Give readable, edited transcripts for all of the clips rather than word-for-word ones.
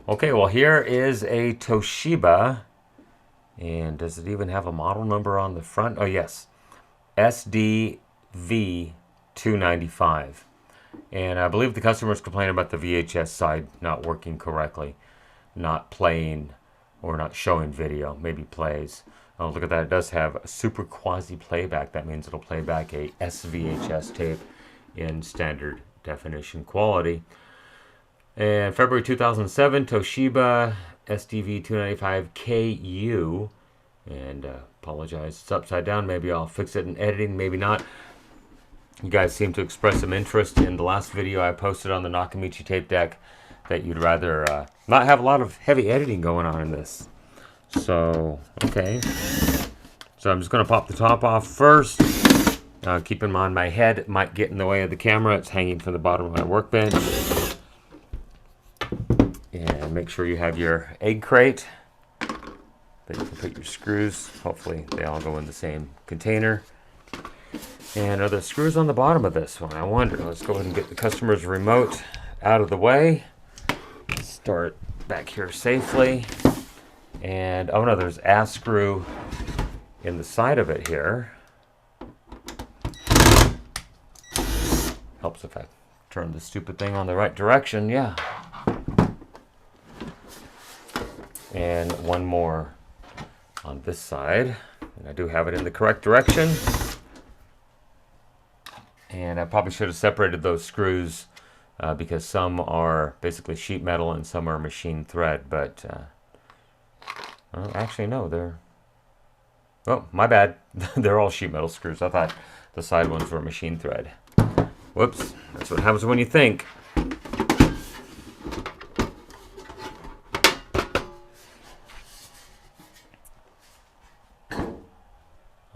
Okay, well here is a Toshiba, and does it even have a model number on the front? Oh yes, SD-V295. And I believe the customer's complaining about the VHS side not working correctly, not playing or not showing video, maybe plays. Oh, look at that, it does have a super quasi playback. That means it'll play back a SVHS tape in standard definition quality. And February 2007, Toshiba SD-V295 KU. And apologize, it's upside down. Maybe I'll fix it in editing, maybe not. You guys seem to express some interest in the last video I posted on the Nakamichi tape deck that you'd rather not have a lot of heavy editing going on in this. So, okay. So I'm just going to pop the top off first. Keep in mind my head might get in the way of the camera. It's hanging from the bottom of my workbench. And make sure you have your egg crate that you can put your screws. Hopefully they all go in the same container. And are there screws on the bottom of this one? I wonder. Let's go ahead and get the customer's remote out of the way. Start back here safely. And oh no, there's a screw in the side of it here. Helps if I turn the stupid thing on the right direction, yeah. And one more on this side. And I do have it in the correct direction. And I probably should have separated those screws because some are basically sheet metal and some are machine thread. But well, actually, no, they're... Oh, my bad. They're all sheet metal screws. I thought the side ones were machine thread. Whoops. That's what happens when you think.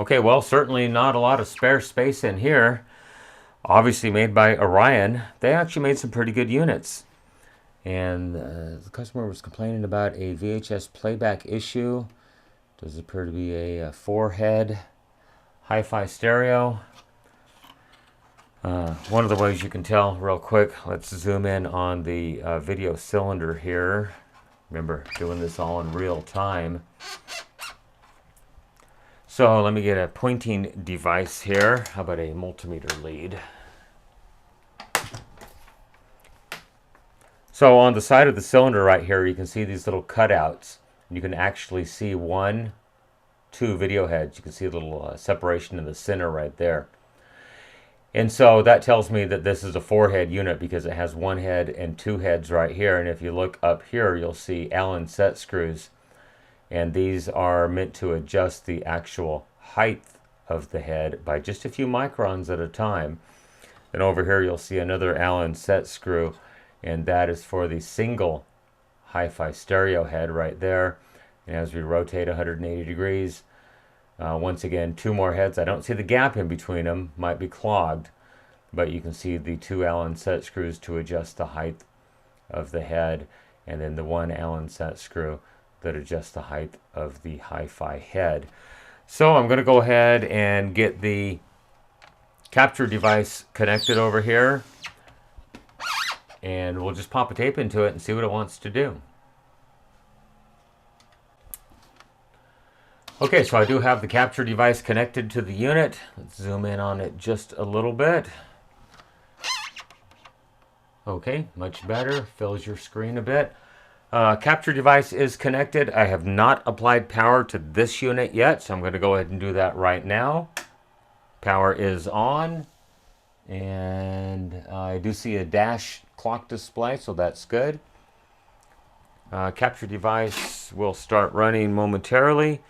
Okay, well, certainly not a lot of spare space in here. Obviously made by Orion. They actually made some pretty good units. And the customer was complaining about a VHS playback issue. Does appear to be a 4-head hi-fi stereo. One of the ways you can tell real quick, let's zoom in on the video cylinder here. Remember, doing this all in real time. So let me get a pointing device here. How about a multimeter lead? So on the side of the cylinder right here, you can see these little cutouts. You can actually see 1, 2 video heads. You can see a little separation in the center right there. And so that tells me that this is a 4-head unit because it has 1 head and 2 heads right here. And if you look up here, you'll see Allen set screws. And these are meant to adjust the actual height of the head by just a few microns at a time. And over here you'll see another Allen set screw, and that is for the single hi-fi stereo head right there. And as we rotate 180 degrees, once again, 2 more heads. I don't see the gap in between them, might be clogged, but you can see the 2 Allen set screws to adjust the height of the head, and then the 1 Allen set screw that adjusts the height of the hi-fi head. So I'm going to go ahead and get the capture device connected over here, and we'll just pop a tape into it and see what it wants to do. Okay, so I do have the capture device connected to the unit. Let's zoom in on it just a little bit. Okay, much better. Fills your screen a bit. Capture device is connected. I have not applied power to this unit yet, so I'm going to go ahead and do that right now. Power is on, and I do see a dash clock display, so that's good. Capture device will start running momentarily.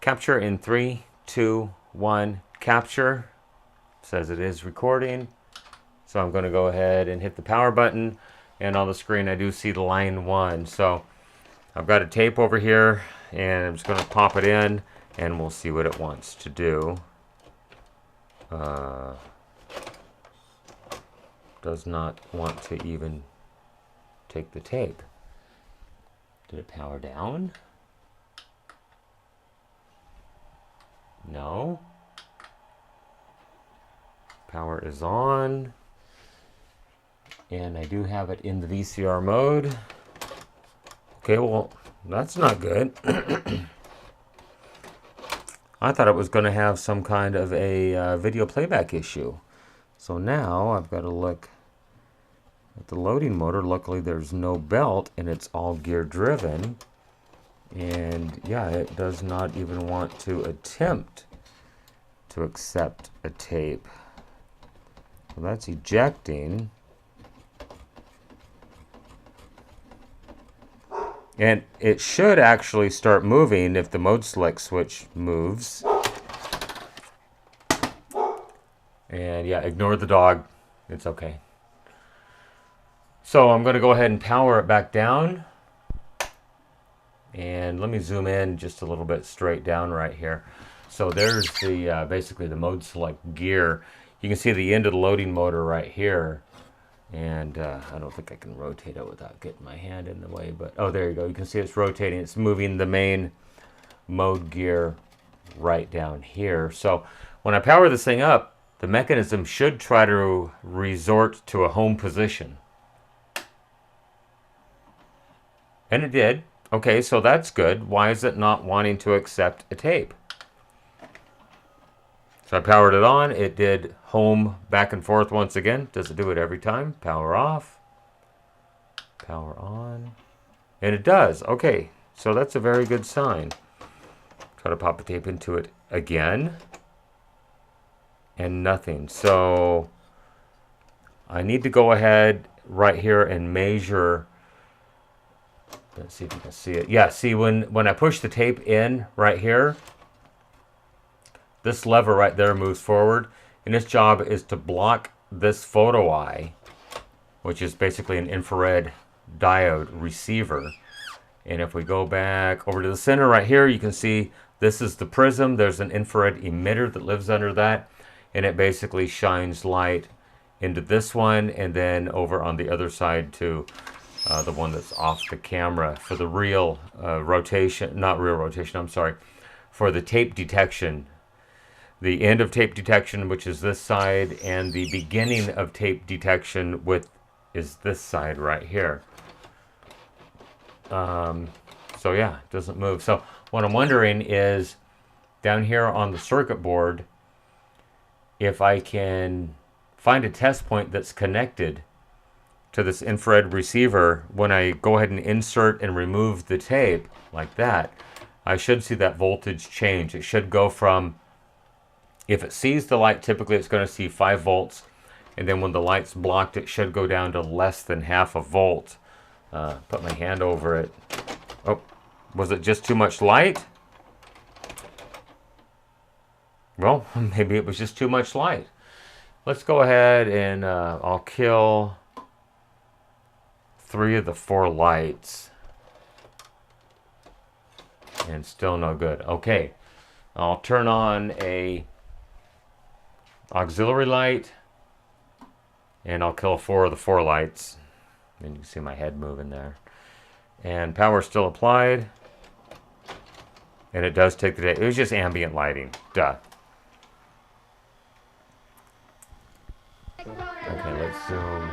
Capture in 3, 2, 1, capture. It says it is recording. So I'm going to go ahead and hit the power button. And on the screen I do see the line 1. So I've got a tape over here, and I'm just going to pop it in, and we'll see what it wants to do. Does not want to even take the tape. Did it power down? No. Power is on. And I do have it in the VCR mode. Okay, well, that's not good. I thought it was going to have some kind of a video playback issue. So now I've got to look at the loading motor. Luckily there's no belt and it's all gear driven. And yeah, it does not even want to attempt to accept a tape. So that's ejecting. And it should actually start moving if the mode select switch moves. And yeah, ignore the dog. It's okay. So I'm going to go ahead and power it back down. And let me zoom in just a little bit straight down right here. So there's the basically the mode select gear. You can see the end of the loading motor right here. And I don't think I can rotate it without getting my hand in the way, but oh, there you go. You can see it's rotating. It's moving the main mode gear right down here. So when I power this thing up, the mechanism should try to resort to a home position. And it did. Okay, so that's good. Why is it not wanting to accept a tape? So I powered it on. It did home back and forth once again. Does it do it every time? Power off. Power on. And it does. Okay, so that's a very good sign. Try to pop a tape into it again. And nothing. So I need to go ahead right here and measure. Let's see if you can see it. Yeah, see when I push the tape in right here, this lever right there moves forward, and its job is to block this photo eye, which is basically an infrared diode receiver. And if we go back over to the center right here, you can see this is the prism. There's an infrared emitter that lives under that, and it basically shines light into this one, and then over on the other side to the one that's off the camera for the real rotation, not real rotation, I'm sorry, for the tape detection. The end of tape detection, which is this side, and the beginning of tape detection is this side right here. So yeah, it doesn't move. So what I'm wondering is down here on the circuit board, if I can find a test point that's connected to this infrared receiver, when I go ahead and insert and remove the tape like that, I should see that voltage change. It should go from, if it sees the light, typically it's going to see 5 volts, and then when the light's blocked, it should go down to less than half a volt. Put my hand over it. Oh, was it just too much light? Well, maybe it was just too much light. Let's go ahead and I'll kill 3 of the 4 lights. And still no good. Okay, I'll turn on a auxiliary light, and I'll kill 4 of the 4 lights. And you can see my head moving there. And power still applied. And it does take the day. It was just ambient lighting. Duh. Okay, let's zoom.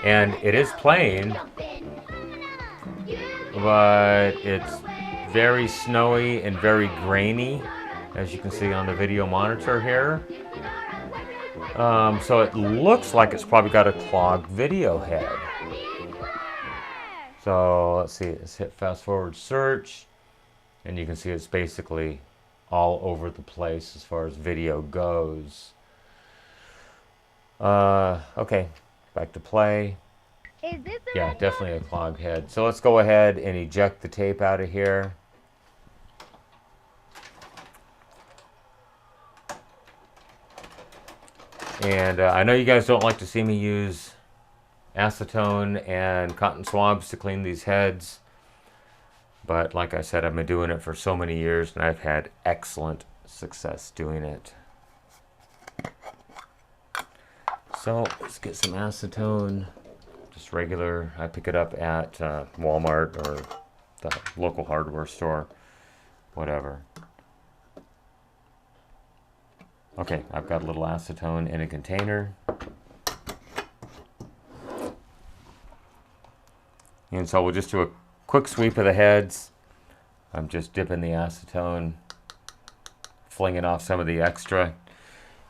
And it is playing, but it's very snowy and very grainy, as you can see on the video monitor here. So it looks like it's probably got a clogged video head. So let's see, let's hit fast forward search, and you can see it's basically all over the place as far as video goes. Okay, back to play. Is this the Yeah, red definitely a clogged head. So let's go ahead and eject the tape out of here. And I know you guys don't like to see me use acetone and cotton swabs to clean these heads, but like I said, I've been doing it for so many years and I've had excellent success doing it. So let's get some acetone, just regular. I pick it up at Walmart or the local hardware store, whatever. Okay, I've got a little acetone in a container. And so we'll just do a quick sweep of the heads. I'm just dipping the acetone, flinging off some of the extra.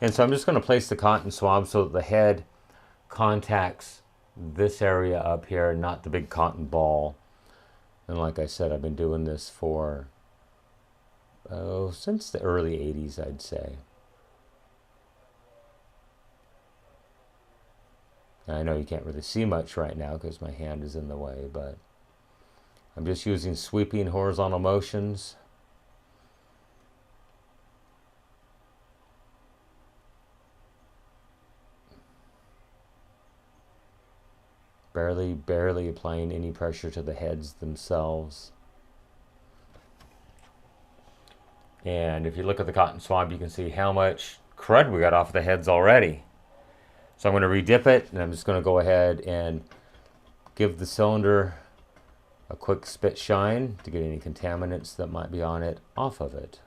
And so I'm just going to place the cotton swab so that the head contacts this area up here, not the big cotton ball. And like I said, I've been doing this for, since the early 80s, I'd say. And I know you can't really see much right now because my hand is in the way, but I'm just using sweeping horizontal motions. Barely applying any pressure to the heads themselves. And if you look at the cotton swab, you can see how much crud we got off the heads already. So I'm going to redip it, and I'm just going to go ahead and give the cylinder a quick spit shine to get any contaminants that might be on it off of it.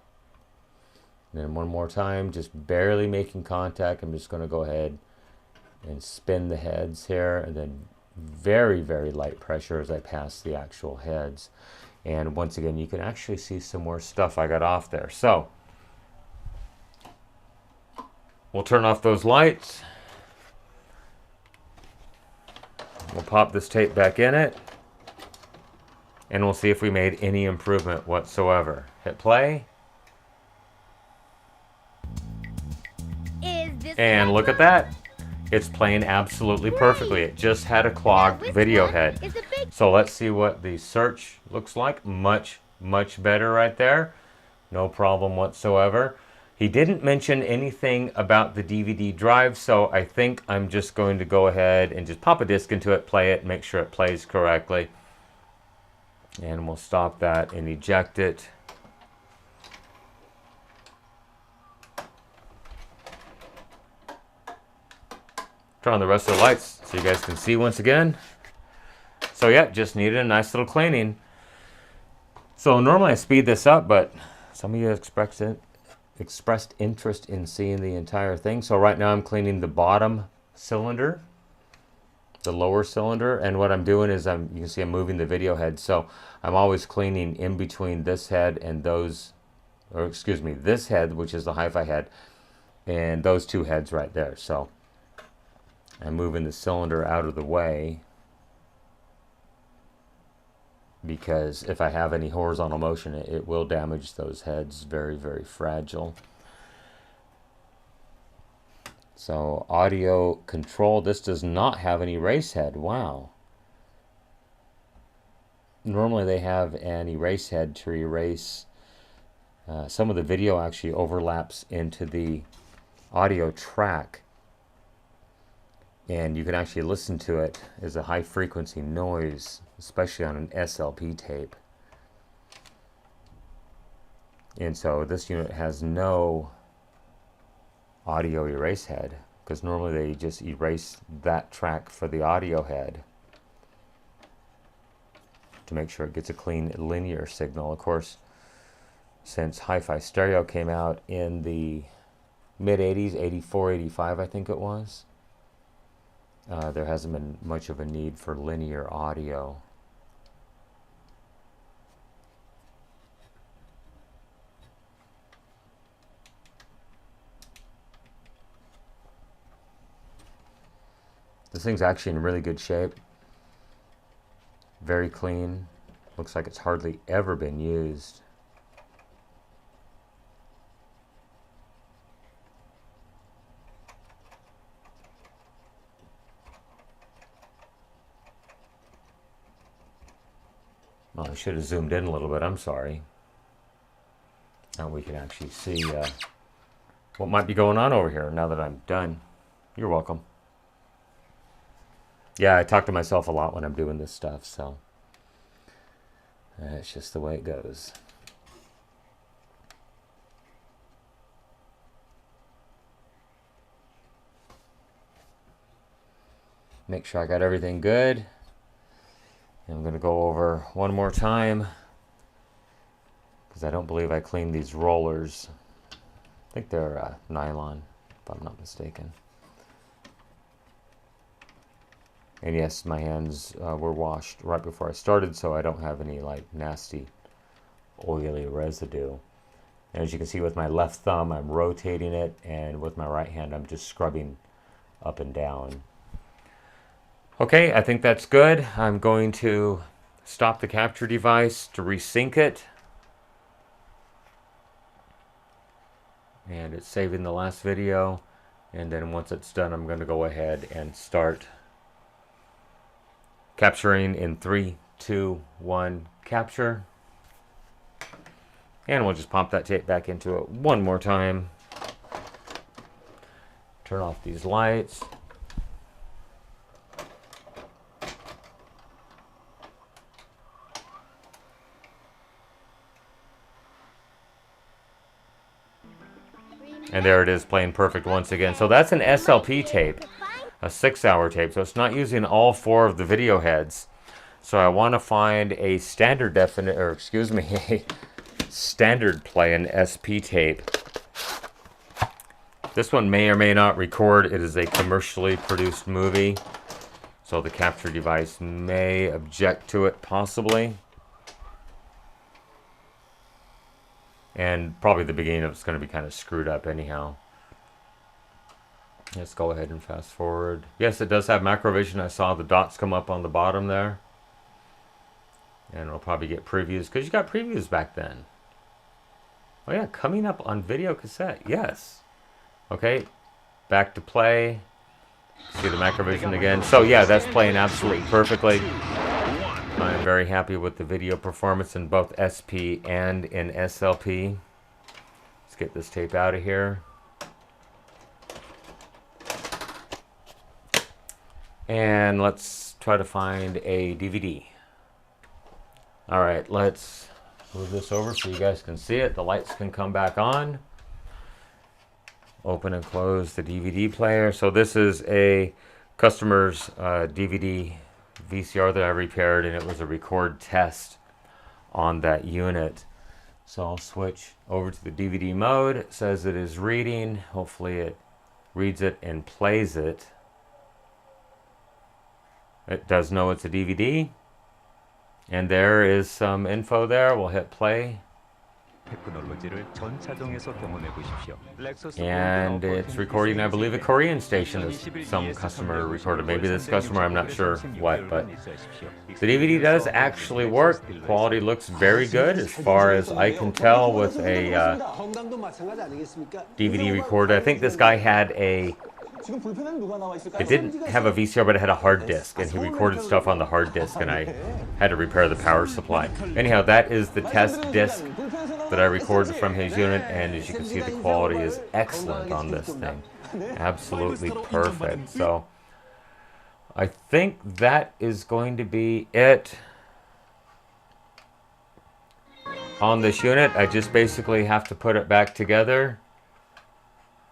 And then one more time, just barely making contact. I'm just going to go ahead and spin the heads here, and then very light pressure as I pass the actual heads. And once again, you can actually see some more stuff I got off there. So we'll turn off those lights. We'll pop this tape back in it, and we'll see if we made any improvement whatsoever. Hit play. And look at that. It's playing absolutely perfectly. It just had a clogged video head. So let's see what the search looks like. Much better right there. No problem whatsoever. He didn't mention anything about the DVD drive, so I think I'm just going to go ahead and just pop a disc into it, play it, make sure it plays correctly. And we'll stop that and eject it. Turn on the rest of the lights so you guys can see once again. So yeah, just needed a nice little cleaning. So normally I speed this up, but some of you expressed interest in seeing the entire thing. So right now I'm cleaning the bottom cylinder, the lower cylinder, and what I'm doing is you can see I'm moving the video head. So I'm always cleaning in between this head and those, or excuse me, this head, which is the hi-fi head, and those two heads right there. So I'm moving the cylinder out of the way because if I have any horizontal motion, it will damage those heads. Very fragile. So audio control, this does not have an erase head. Wow. Normally they have an erase head to erase. Some of the video actually overlaps into the audio track, and you can actually listen to it as a high frequency noise, especially on an SLP tape. And so this unit has no audio erase head, because normally they just erase that track for the audio head to make sure it gets a clean linear signal. Of course, since hi-fi stereo came out in the mid-80s, 84, 85 I think it was, there hasn't been much of a need for linear audio. This thing's actually in really good shape. Very clean. Looks like it's hardly ever been used. Well, I should have zoomed in a little bit. I'm sorry. Now we can actually see what might be going on over here now that I'm done. You're welcome. Yeah, I talk to myself a lot when I'm doing this stuff, so it's just the way it goes. Make sure I got everything good. And I'm going to go over one more time because I don't believe I cleaned these rollers. I think they're nylon, if I'm not mistaken. And yes, my hands were washed right before I started, so I don't have any like nasty oily residue. And as you can see with my left thumb, I'm rotating it, and with my right hand, I'm just scrubbing up and down. Okay, I think that's good. I'm going to stop the capture device to resync it. And it's saving the last video. And then once it's done, I'm going to go ahead and start capturing in 3, 2, 1, capture. And we'll just pop that tape back into it one more time. Turn off these lights. And there it is, playing perfect once again. So that's an SLP tape, a 6-hour tape. So it's not using all 4 of the video heads. So I want to find a standard a standard play an SP tape. This one may or may not record. It is a commercially produced movie, so the capture device may object to it, possibly. And probably the beginning of it's going to be kind of screwed up anyhow. Let's go ahead and fast forward. Yes, it does have macrovision. I saw the dots come up on the bottom there. And it'll probably get previews, because you got previews back then. Oh yeah, coming up on video cassette. Yes. Okay, back to play. See the macrovision again. So yeah, that's playing absolutely perfectly. I'm very happy with the video performance in both SP and in SLP. Let's get this tape out of here. And let's try to find a DVD. All right, let's move this over so you guys can see it. The lights can come back on. Open and close the DVD player. So this is a customer's DVD VCR that I repaired, and it was a record test on that unit. So I'll switch over to the DVD mode. It says it is reading. Hopefully it reads it and plays it. It does know it's a DVD. And there is some info there. We'll hit play. And it's recording, I believe, a Korean station that some customer recorded. Maybe this customer, I'm not sure what, but the DVD does actually work. The quality looks very good as far as I can tell with a DVD recorder. I think this guy had it didn't have a VCR, but it had a hard disk, and he recorded stuff on the hard disk, and I had to repair the power supply. Anyhow, that is the test disc that I recorded from his unit, and as you can see, the quality is excellent on this thing. Absolutely perfect. So I think that is going to be it on this unit. I just basically have to put it back together,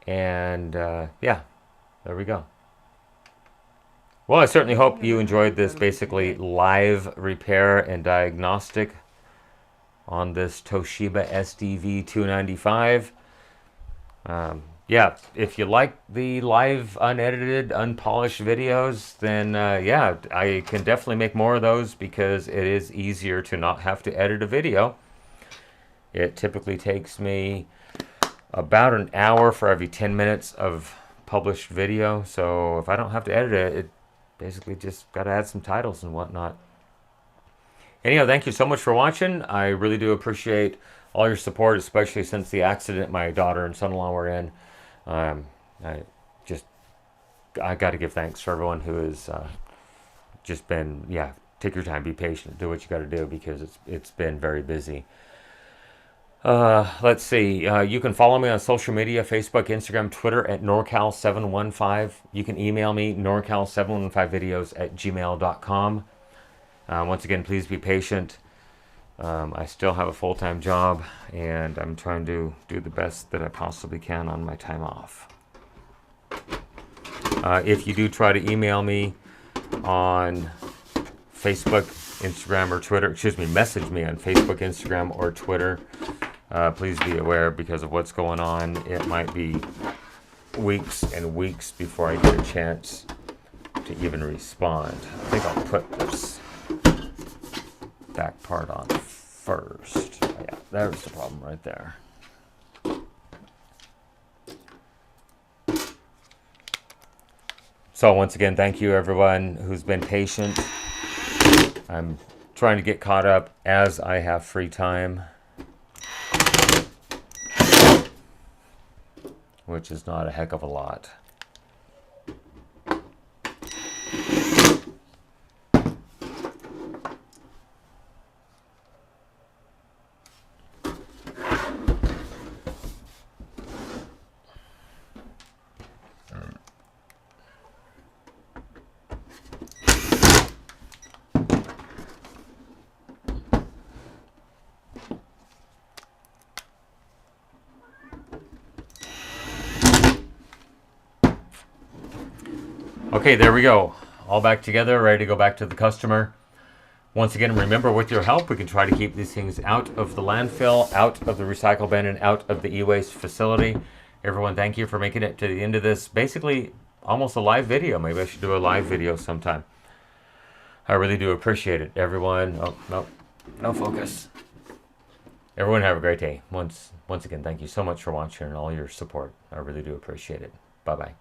and yeah, there we go. Well, I certainly hope you enjoyed this basically live repair and diagnostic on this Toshiba SD-V295. Yeah, if you like the live, unedited, unpolished videos, then yeah, I can definitely make more of those, because it is easier to not have to edit a video. It typically takes me about an hour for every 10 minutes of published video, so if I don't have to edit it, it basically just got to add some titles and whatnot. Anyhow, thank you so much for watching. I really do appreciate all your support, especially since the accident my daughter and son-in-law were in. I got to give thanks for everyone who has just been, yeah, take your time, be patient, do what you got to do, because it's been very busy. Let's see. You can follow me on social media, Facebook, Instagram, Twitter at NorCal715. You can email me, NorCal715videos@gmail.com. Once again, please be patient. I still have a full-time job, and I'm trying to do the best that I possibly can on my time off. If you do try to email me on Facebook, Instagram, or Twitter, message me on Facebook, Instagram, or Twitter, please be aware, because of what's going on, it might be weeks and weeks before I get a chance to even respond. I think I'll put this back part on first. Oh, yeah, there's the problem right there. So once again, thank you everyone who's been patient. I'm trying to get caught up as I have free time, which is not a heck of a lot. Okay, there we go. All back together, ready to go back to the customer. Once again, remember, with your help, we can try to keep these things out of the landfill, out of the recycle bin, and out of the e-waste facility. Everyone, thank you for making it to the end of this, basically almost a live video. Maybe I should do a live video sometime. I really do appreciate it. Everyone, oh, no focus. Everyone have a great day. Once again, thank you so much for watching and all your support. I really do appreciate it. Bye-bye.